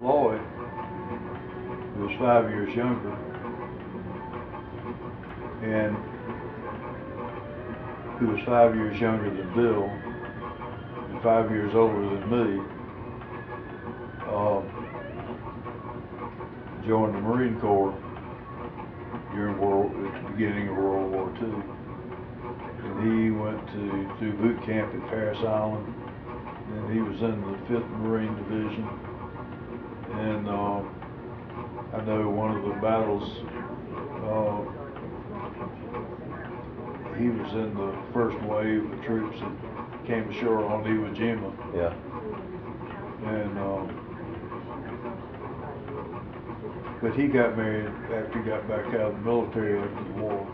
Floyd, who was 5 years younger, and who was 5 years younger than Bill, and 5 years older than me, joined the Marine Corps at the beginning of World War II. And he went through boot camp at Parris Island, and he was in the 5th Marine Division. And I know one of the battles, he was in the first wave of troops that came ashore on Iwo Jima. Yeah. And but he got married after he got back out of the military after the war.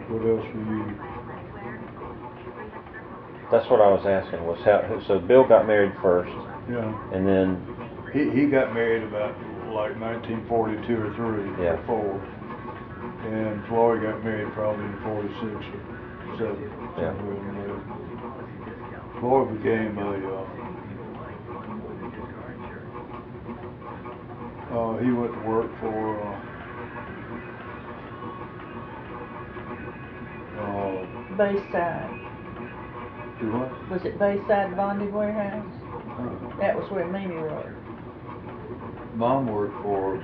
What else were you? That's what I was asking. Was how? So Bill got married first. Yeah. And then he got married about like 1942 or 3 yeah. or 4, and Floyd got married probably in 46 or 7. Yeah. Somewhere in there. Floyd became he went to work for Bayside. do what? Was it Bayside Bonding Warehouse? That was where Mimi worked. Mom worked for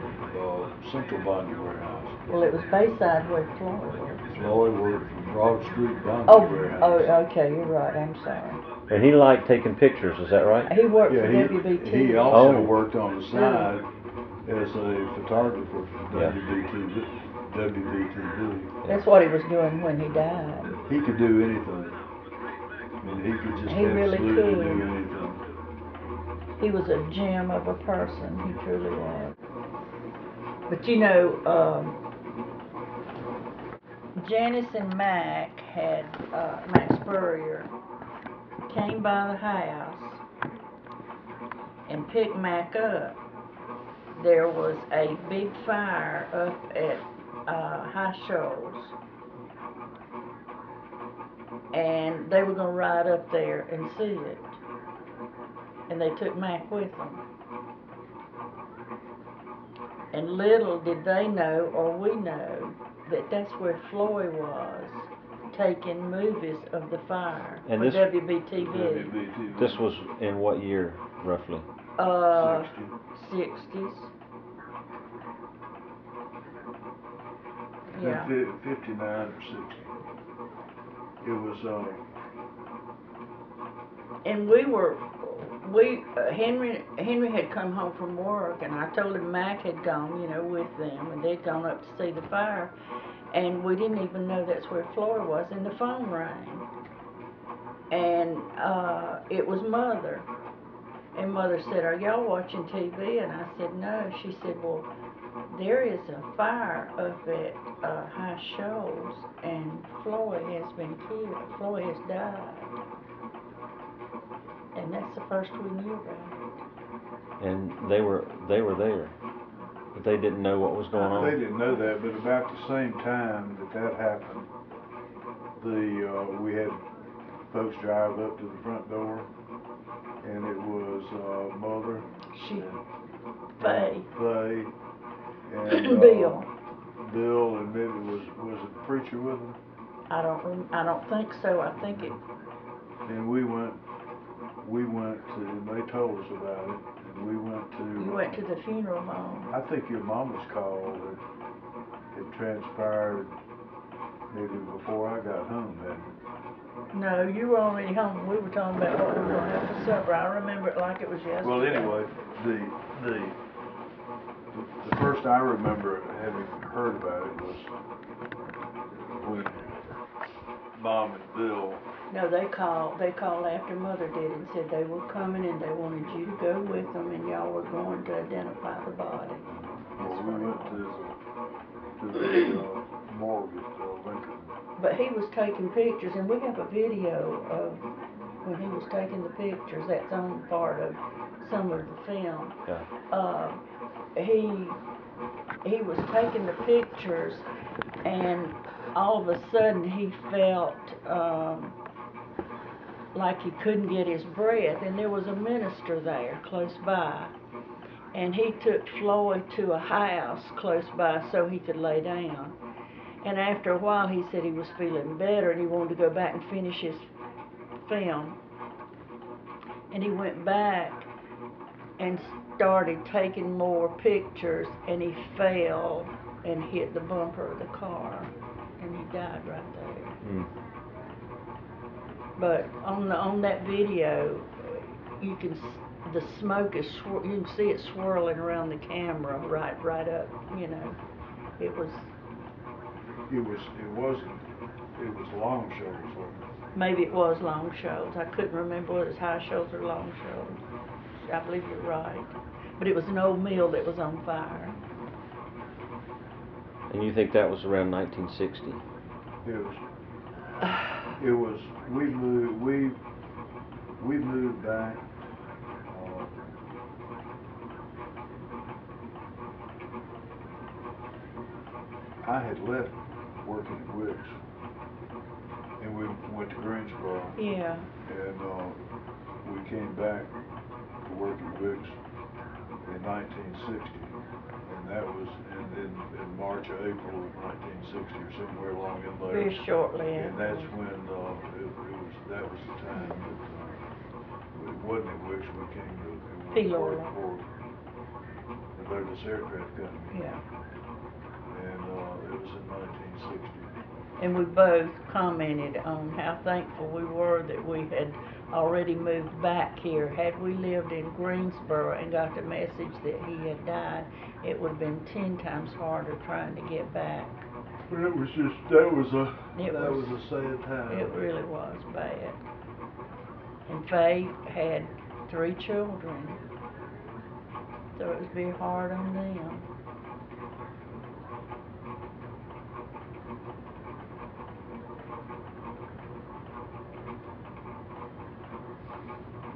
Central Bonding Warehouse. Well, it was Bayside where Floyd worked. Floyd worked for Broad Street Bonding Warehouse. Oh, okay, you're right. I'm sorry. And he liked taking pictures. Is that right? He worked Yeah, for WBT. he also Oh. worked on the side as a photographer for Yeah. WBTV. That's what he was doing when he died. He could do anything. I mean, he could just He really absolutely could. do anything. He was a gem of a person. He truly was. But you know, Janice and Mac had Mac Spurrier came by the house and picked Mac up. There was a big fire up at High Shoals, and they were going to ride up there and see it. And they took Mac with them. And little did they know, or we know, that that's where Floy was, taking movies of the fire And for this- WBTV. WBTV. This was in what year, roughly? 60s. Yeah. 59 or 60. It was, And Henry had come home from work, and I told him Mac had gone, with them, and they'd gone up to see the fire, and we didn't even know that's where Floy was, and the phone rang, and it was Mother, and Mother said, "Are y'all watching TV?" And I said, "No." She said, "Well, there is a fire up at High Shoals, and Floy has been killed. Floy has died." And that's the first we knew about it. And they were there, but they didn't know what was going on. they didn't know that, but about the same time that happened, we had folks drive up to the front door, and it was Mother, Faye, and Bill. Bill, and maybe was it the preacher with them? I don't think so. I think it. And we went to, and they told us about it, and we went to. You went to the funeral home. I think your mama's call it transpired maybe before I got home, hadn't it? No, you were already home. We were talking about what we were going to have for supper. I remember it like it was yesterday. Well, anyway, the first I remember having heard about it was when Mom and Bill. No, they called after Mother did and said they were coming and they wanted you to go with them and y'all were going to identify the body. Well, we went to the morgue at Lincoln. But he was taking pictures, and we have a video of when he was taking the pictures. That's on part of some of the film. Yeah. He was taking the pictures, and all of a sudden he felt like he couldn't get his breath, and there was a minister there close by, and he took Floyd to a house close by so he could lay down. And after a while he said he was feeling better and he wanted to go back and finish his film. And he went back and started taking more pictures, and he fell and hit the bumper of the car, and he died right there. Mm. But on that video, you can the smoke is you can see it swirling around the camera right up. You know, it was long shoulders, wasn't it? maybe it was long shoulders. I couldn't remember whether it was high shoulders or long shoulders. I believe you're right. But it was an old mill that was on fire. And you think that was around 1960? It was. We moved back. I had left working at Wicks, and we went to Greensboro. Yeah. And we came back to work at Wicks in 1960, and that was in March or April of 1960 or somewhere along in there. Very shortly. And that's when that was the time that it wasn't at Wicks. We came to work for the Douglas Aircraft Company. Yeah. And it was in 1960. And we both commented on how thankful we were that we had already moved back here. Had we lived in Greensboro and got the message that he had died, it would have been 10 times harder trying to get back. But it was just, that was a sad time. It really was bad. And Faye had 3 children, so it was very hard on them.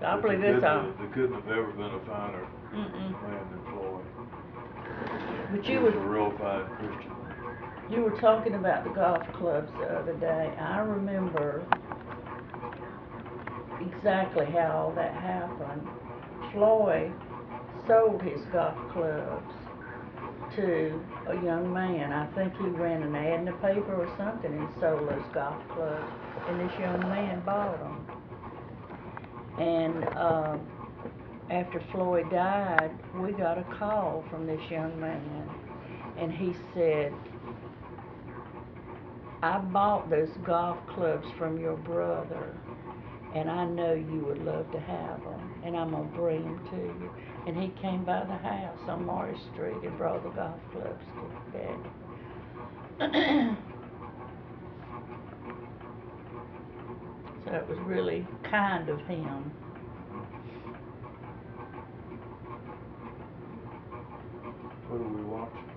I believe it's all. There couldn't have ever been a finer man than Floyd. But He was a real fine Christian. You were talking about the golf clubs the other day. I remember exactly how all that happened. Floyd sold his golf clubs to a young man. I think he ran an ad in the paper or something and sold those golf clubs. And this young man bought them. And after Floyd died, we got a call from this young man. And he said, I bought those golf clubs from your brother, and I know you would love to have them, and I'm going to bring them to you. And he came by the house on Morris Street and brought the golf clubs to Daddy. So it was really kind of him. What are we watching?